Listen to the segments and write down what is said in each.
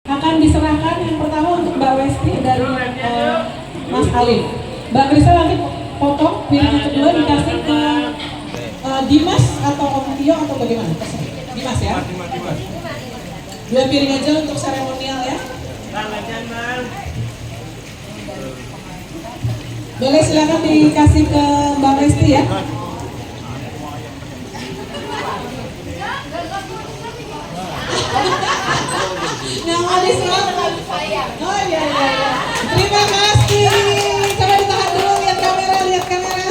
Akan diserahkan yang pertama untuk Mbak Westi dari Mas Alif. Mbak Krista nanti potong, piring yang kedua dikasih ke Dimas atau Om Tio atau bagaimana? Dimas ya? Dua piring aja untuk seremonial ya. Boleh silakan dikasih ke Mbak Westi ya. Yang manis banget. Oh iya. Terima kasih. Coba ditahan dulu, lihat kamera.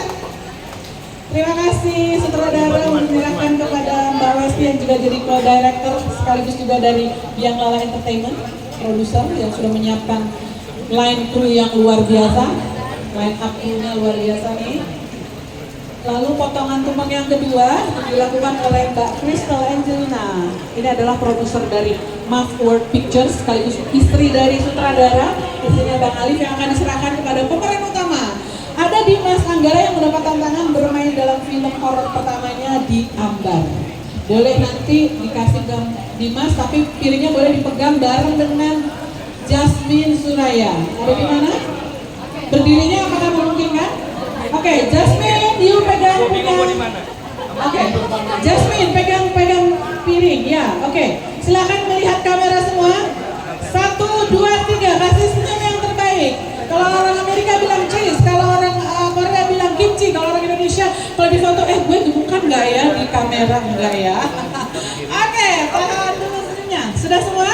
Terima kasih sutradara menyerahkan kepada Mbak Westi yang juga jadi co-director sekaligus juga dari Biang Lala Entertainment, produser yang sudah menyiapkan line crew yang luar biasa, line up crew-nya luar biasa nih. Lalu potongan tumpeng yang kedua dilakukan oleh Mbak Crystal Angelina. Ini adalah produser dari Maf World Pictures sekaligus istri dari sutradara, istrinya Bang Alif, yang akan diserahkan kepada pemeran utama. Ada Dimas Anggara yang mendapat tantangan bermain dalam film horor pertamanya di Ambar. Boleh nanti dikasih ke Dimas, tapi piringnya boleh dipegang bareng dengan Jasmine Suraya. Ada di mana? Berdirinya apakah memungkinkan? Oke, Jasmine, you pegang. Oke, Jasmine pegang piring ya. Oke, silakan melihat kamera semua. 1, 2, 3, kasih senyum yang terbaik. Kalau orang Amerika bilang cheese, kalau orang Korea bilang kimchi, kalau orang Indonesia kalau di foto gue gemukan nggak ya di kamera, enggak ya? Oke, tahan dulu senyumnya. Sudah semua?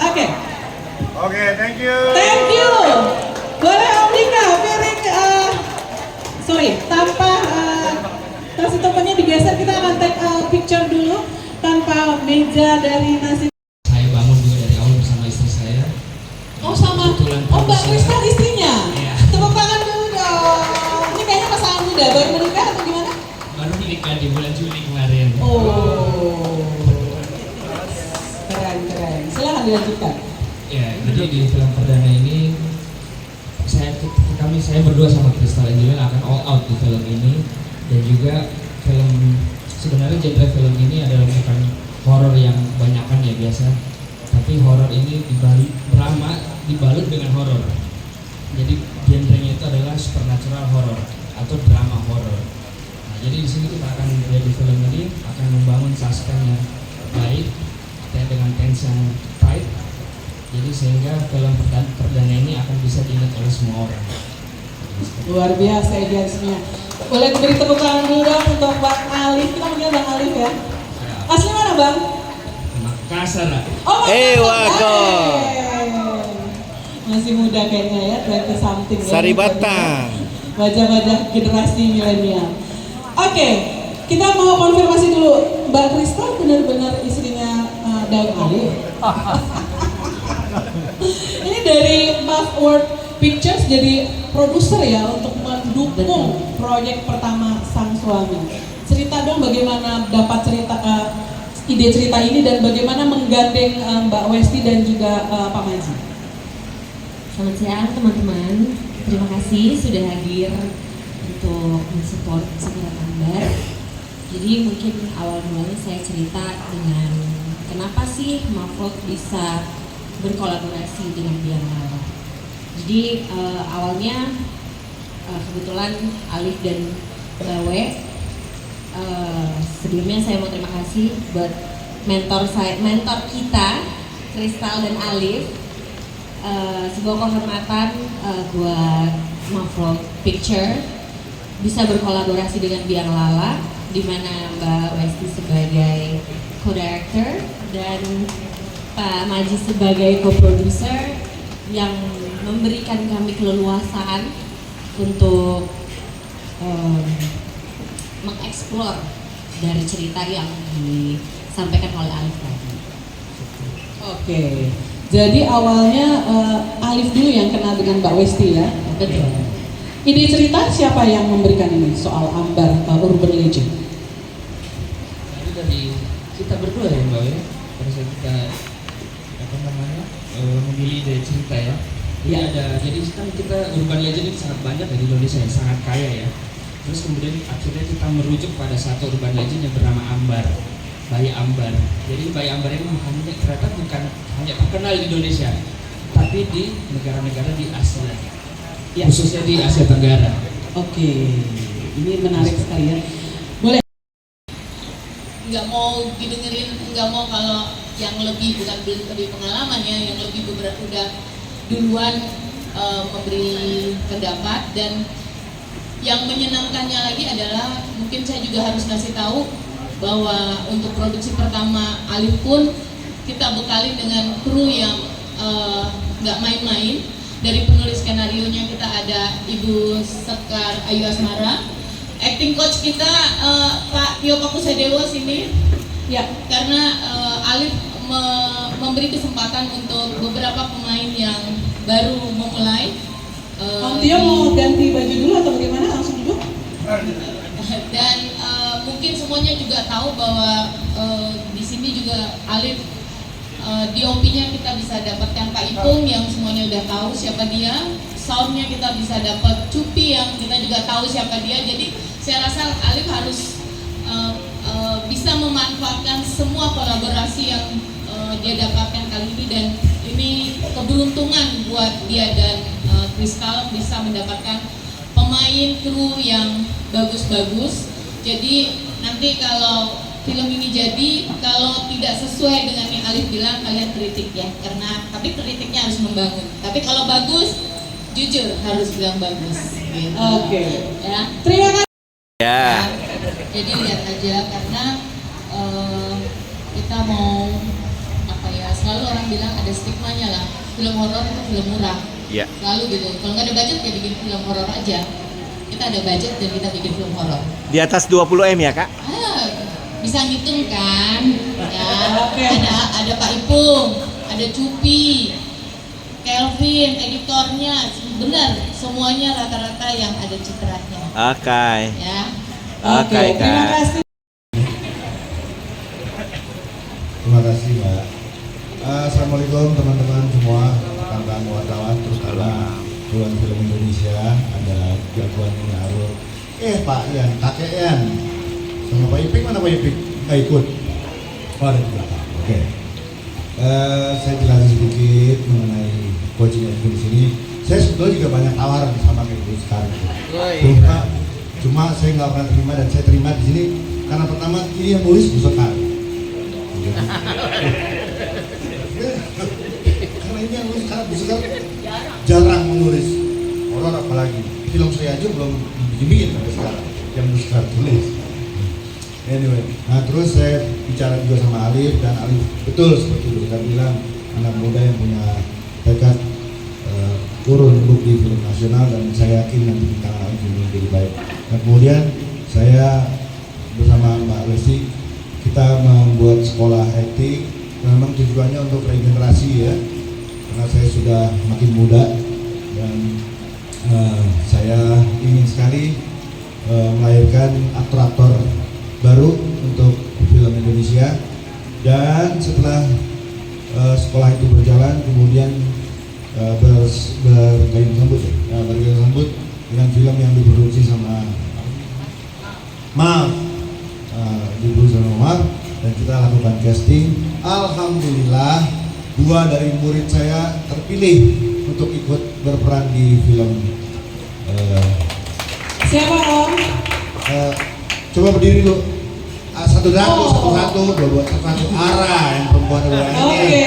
Oke. Oke, thank you. Thank you. Boleh Om Dika, piring, tanpa kasih topennya digeser, kita akan take picture dulu tanpa meja dari nasi. Saya bangun juga dari awal bersama istri saya. Oh sama, Mbak Krista istrinya? Iya. Tepuk tangan dulu dong. Ini kayaknya pasangan muda, baru menikah atau gimana? Baru menikah di bulan Juli kemarin. Oh, keren. Silahkan dilanjutkan. Ya, jadi di film perdana ini saya berdua sama Crystal Angelina akan all out di film ini, dan juga sebenarnya genre film ini adalah bukan horor yang kebanyakan ya biasa, tapi horor ini dibalut dengan horor. Jadi genrenya itu adalah supernatural horror atau drama horror. Nah, jadi di sini kita akan di film ini akan membangun suspense yang baik dan dengan tensi yang tight. Jadi sehingga film perdana ini akan bisa diingat oleh semua orang. Luar biasa idealisnya. Boleh diberi tepuk tangan dulu dong untuk Bang Alif. Kita panggil Bang Alif ya. Asli mana Bang? Makassar. Oh, Waduh. Masih muda kayaknya ya, 20 something ya. Saribata. Wajah-wajah generasi milenial. Oke, kita mau konfirmasi dulu. Mbak Krista benar-benar istrinya Bang Alif. Ini dari Maf World Pictures jadi produser ya untuk mendukung proyek pertama sang suami. Cerita dong bagaimana dapat ide cerita ini dan bagaimana menggandeng Mbak Westi dan juga Pak Maji. Selamat siang teman-teman, terima kasih sudah hadir untuk mensupport Sekolah Ambar. Jadi mungkin awal mulanya saya cerita dengan kenapa sih Mafrod bisa berkolaborasi dengan Biang Lala. Jadi awalnya kebetulan Alif dan Bawe, sebelumnya saya mau terima kasih buat mentor kita Crystal dan Alif. Sebuah kehormatan buat Mafrod Picture bisa berkolaborasi dengan Biang Lala, di mana Mbak Westi sebagai co-director dan Pak Maji sebagai co-producer yang memberikan kami keleluasaan untuk mengeksplor dari cerita yang disampaikan oleh Alif tadi. Oke, jadi awalnya Alif dulu yang kenal dengan Mbak Westi ya? Betul. Ide cerita siapa yang memberikan ini soal Ambar Urban Legend? Jadi dari kita berdua ya Mbak ya, pada saat kita memilih dari cerita ya. Jadi kan kita urban legend ini sangat banyak di Indonesia ya, sangat kaya ya. Terus kemudian akhirnya kita merujuk pada satu urban legend yang bernama Ambar. Bayi Ambar. Jadi Bayi Ambar ini ternyata bukan hanya terkenal di Indonesia, tapi di negara-negara di Asia, Ya. khususnya di Asia Tenggara. Oke, ini menarik sekali ya. Boleh. Nggak mau didengerin, nggak mau kalau yang lebih, bukan lebih pengalaman ya, yang lebih udah duluan memberi pendapat. Dan yang menyenangkannya lagi adalah mungkin saya juga harus kasih tahu bahwa untuk produksi pertama Alif pun kita bekali dengan kru yang nggak main-main. Dari penulis skenario-nya kita ada Ibu Sekar Ayu Asmara, acting coach kita Pak Tio Pakusadewo sini ya, karena Alif memberi kesempatan untuk beberapa pemain yang baru memulai. Om Tio mau ganti baju dulu atau bagaimana? Langsung duduk. Dan mungkin semuanya juga tahu bahwa di sini juga Alif DOP-nya kita bisa dapatkan Pak Ipung yang semuanya udah tahu siapa dia. Sound-nya kita bisa dapat Cupi yang kita juga tahu siapa dia. Jadi saya rasa Alif harus bisa memanfaatkan semua kolaborasi yang dia dapatkan kali ini, dan ini keberuntungan buat dia dan Kristal bisa mendapatkan pemain kru yang bagus-bagus. Jadi nanti kalau film ini jadi, kalau tidak sesuai dengan yang Alif bilang, kalian kritik ya, karena tapi kritiknya harus membangun. Tapi kalau bagus, jujur harus bilang bagus. Gitu. Oke. Ya. Terima kasih. Ya. Jadi lihat aja, karena kita mau apa ya, selalu orang bilang ada stigmanya lah, film horor itu film murah. Ya. Selalu gitu. Kalau nggak ada budget ya bikin film horor aja. Kita ada budget dan kita bikin film horor. Di atas 20 M ya, Kak? Bisa ngitung kan ya. Oke. Ada Pak Ipung, ada Cupi, Kelvin, editornya, benar semuanya rata-rata yang ada citranya Oke. ya. Oke, Terima Kak. kasih. Terima kasih Mbak. Assalamualaikum teman-teman semua, rekan-rekan wartawan, terus ada Tuan Film Indonesia, ada jagoan ini Arul. Pak Ian, kakek Ian, sama Pak Iping, mana Pak Iping? Nggak ikut. Oh, ada di belakang. Oke. Saya jelasin sedikit mengenai coaching di sini. Saya sebetulnya juga banyak tawaran sama kayak Bu Sekar. Cuma saya nggak pernah terima, dan saya terima di sini karena pertama ini yang nulis Bu Sekar. Karena ini yang nulis, karena Bu Sekar jarang menulis horor, apalagi film saya aja belum dibikin sampai sekarang yang Bu Sekar tulis. Anyway, nah terus saya bicara juga sama Alif, dan Alif betul seperti Bu Sekar bilang, anak muda yang punya tekad turun untuk di film nasional, dan saya yakin nanti di tangan Alif ini menjadi baik. Nah, kemudian saya bersama Mbak Lesti kita membuat sekolah acting, memang tujuannya untuk regenerasi ya, karena saya sudah makin muda, dan saya ingin sekali melahirkan aktor-aktor baru untuk film Indonesia. Dan setelah sekolah itu berjalan, kemudian bergayung sambut dengan film yang diproduksi sama diproduksi sama Mar, dan kita lakukan casting. Alhamdulillah 2 dari murid saya terpilih untuk ikut berperan di film. Siapa Om? Coba berdiri dulu. Satu satu Ara yang perempuan dua ini. Oke.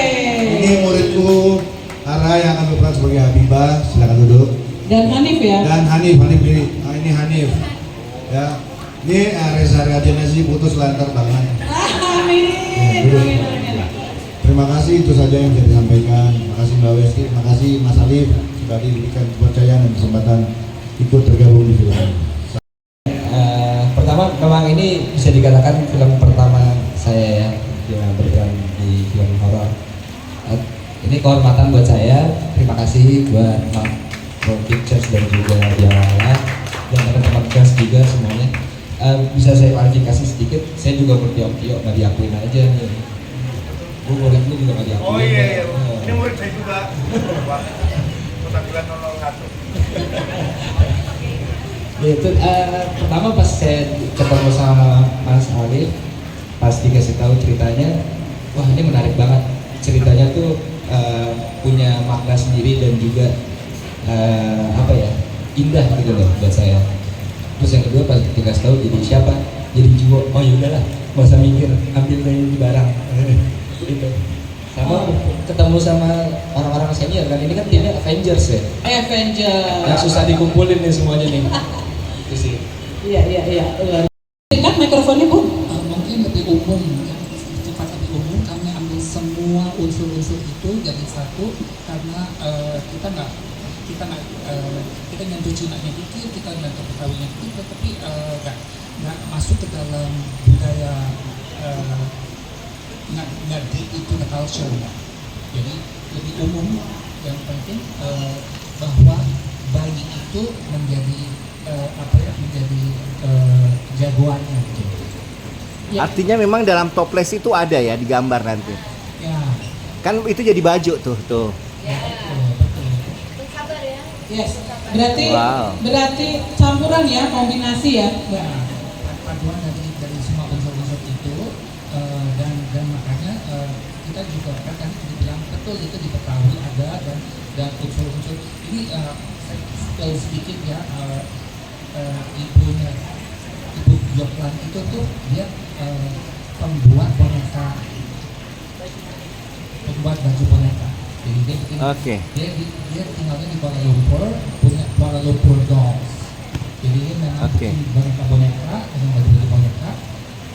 Ini muridku Ara yang akan berperan sebagai Habibah. Silakan duduk. Dan Hanif ya? Dan Hanif diri. Ini Hanif. Ya. Ini Reza Rajanesi putus lantar tangan. Amin. Amin. Terima kasih, itu saja yang bisa disampaikan. Terima kasih Mbak Westi, terima kasih Mas Alif sudah diberikan kepercayaan dan kesempatan ikut tergabung di film ini. Pertama, memang ini bisa dikatakan film pertama saya ya, yang berperan di film horor. Ini kehormatan buat saya. Terima kasih buat Pro Pictures dan juga Diawala dan teman-teman cast juga semuanya. Bisa saya klarifikasi sedikit, saya juga bertiok-tiok, nggak diakuin aja nih. Gue murid lu juga nggak diakuin. Oh iya, ini murid saya juga. Kota 901. Ya, itu pertama pas saya ketemu sama Mas Alif, pas dikasih tahu ceritanya, wah ini menarik banget. Ceritanya tuh punya makna sendiri dan juga apa ya, indah gitu loh buat saya. Terus yang kedua pas dikasih tahu jadi siapa, jadi Jiwo. Oh yaudahlah, nggak usah mikir, ambil dari barang. Gitu. Sama ketemu sama orang-orang senior kan, ini kan timnya Avengers ya. Avengers. Yang susah dikumpulin nih semuanya nih. Itu sih. Iya. Dekat mikrofonnya Bu. Mungkin lebih umum, cepat lebih umum. Kami ambil semua unsur-unsur itu jadi satu karena kita nyentuh Cina-nya dikit, kita nyentuh Betawinya dikit, tapi nggak masuk ke dalam budaya, nggak deep into the culture. Jadi lebih umum, yang penting bahwa bayi itu menjadi menjadi jagoannya gitu. Ya. Artinya memang dalam toples itu ada ya digambar nanti. Ya. Kan itu jadi baju tuh. Betul. Yes. Berarti Wow. berarti campuran ya, kombinasi ya. Ya, paduan dari semua unsur-unsur itu dan makanya kita juga kan dibilang betul itu di Betawi ada dan unsur-unsur ini saya spill sedikit ya, ibu Joklan itu tuh dia pembuat boneka, pembuat baju boneka. Jadi dia bikin, Oke. dia tinggalnya di Kuala Lumpur, punya Kuala Lumpur Dolls. Jadi dia memang Oke. bikin boneka dengan baju boneka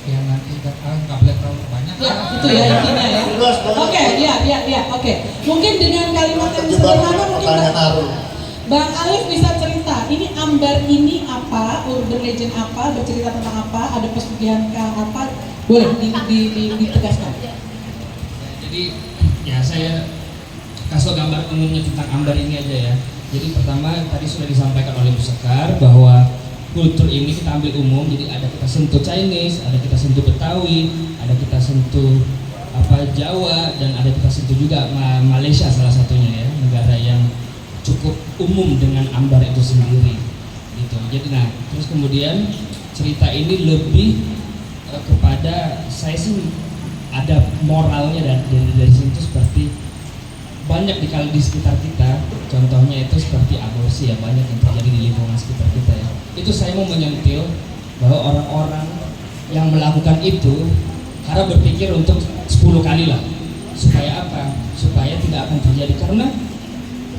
yang nanti nggak boleh terlalu banyak. Ya, itu ya intinya ya. Oke, ya, oke. Mungkin dengan kalimat yang sederhana mungkin Bang Alif bisa cerita, ini Ambar ini apa, urban legend apa, bercerita tentang apa, ada pesugihan apa, boleh ditegaskan. Jadi ya saya kasih gambar umumnya tentang Ambar ini aja ya. Jadi pertama tadi sudah disampaikan oleh Bu Sekar bahwa kultur ini kita ambil umum, jadi ada kita sentuh Chinese, ada kita sentuh Betawi, ada kita sentuh Jawa, dan ada kita sentuh juga Malaysia salah satunya ya, negara yang cukup umum dengan Ambar itu sendiri gitu. Jadi terus kemudian cerita ini lebih kepada, saya sih ada moralnya dari situ, seperti banyak di sekitar kita, contohnya itu seperti aborsi ya, banyak yang terjadi di lingkungan sekitar kita ya. Itu saya mau menyentil bahwa orang-orang yang melakukan itu karena berpikir untuk 10 kali lah, supaya apa? Supaya tidak akan terjadi, karena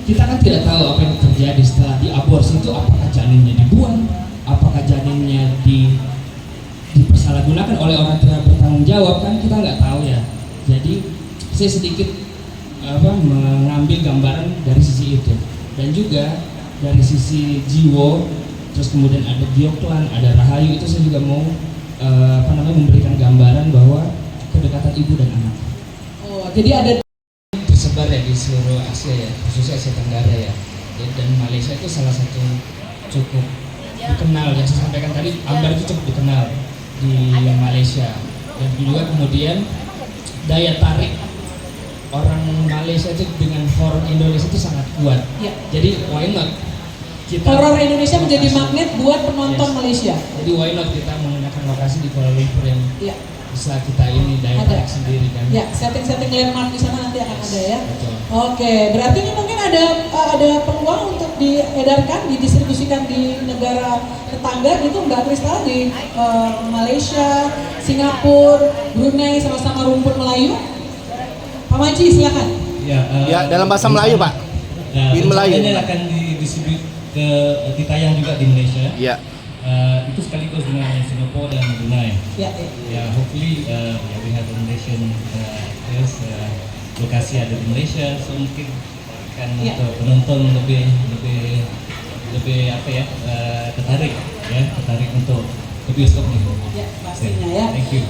kita kan tidak tahu apa yang terjadi setelah diaborsi itu, apakah janinnya dibuang, apakah janinnya dipersalahgunakan oleh orang yang bertanggung jawab, kan kita nggak tahu ya. Jadi saya sedikit mengambil gambaran dari sisi itu, dan juga dari sisi Jiwo, terus kemudian ada Joklan, ada Rahayu, itu saya juga mau memberikan gambaran bahwa kedekatan ibu dan anak. Oh, jadi ada Tersebar ya di seluruh Asia ya, khususnya Asia Tenggara ya. Dan Malaysia itu salah satu cukup dikenal, yang saya sampaikan tadi, Ambar itu cukup dikenal di Malaysia. Dan juga kemudian daya tarik orang Malaysia itu dengan horor Indonesia itu sangat kuat. Ya. Jadi why not kita horor Indonesia menjadi magnet buat penonton Malaysia. Jadi why not kita menggunakan lokasi di Kuala Lumpur yang Ya. bisa kita ini daya tarik sendiri kan. Ya, setting-setting landmark di sana nanti akan ada ya. Betul. Oke, berarti ini mungkin ada peluang untuk diedarkan, didistribusikan di negara tetangga gitu, Mbak Kristal, di Malaysia, Singapura, Brunei, sama-sama rumput Melayu. Pak Maji, silakan. Ya, dalam bahasa Melayu, Pak. Di Melayu. Ini akan ditayang juga di Malaysia. Iya. Itu sekaligus dengan Singapura dan Brunei. Ya. Hopefully we have a Malaysian lokasi ada di Malaysia, so mungkin akan untuk penonton lebih tertarik untuk ke bioskop nih. Ya, pastinya ya. Thank you.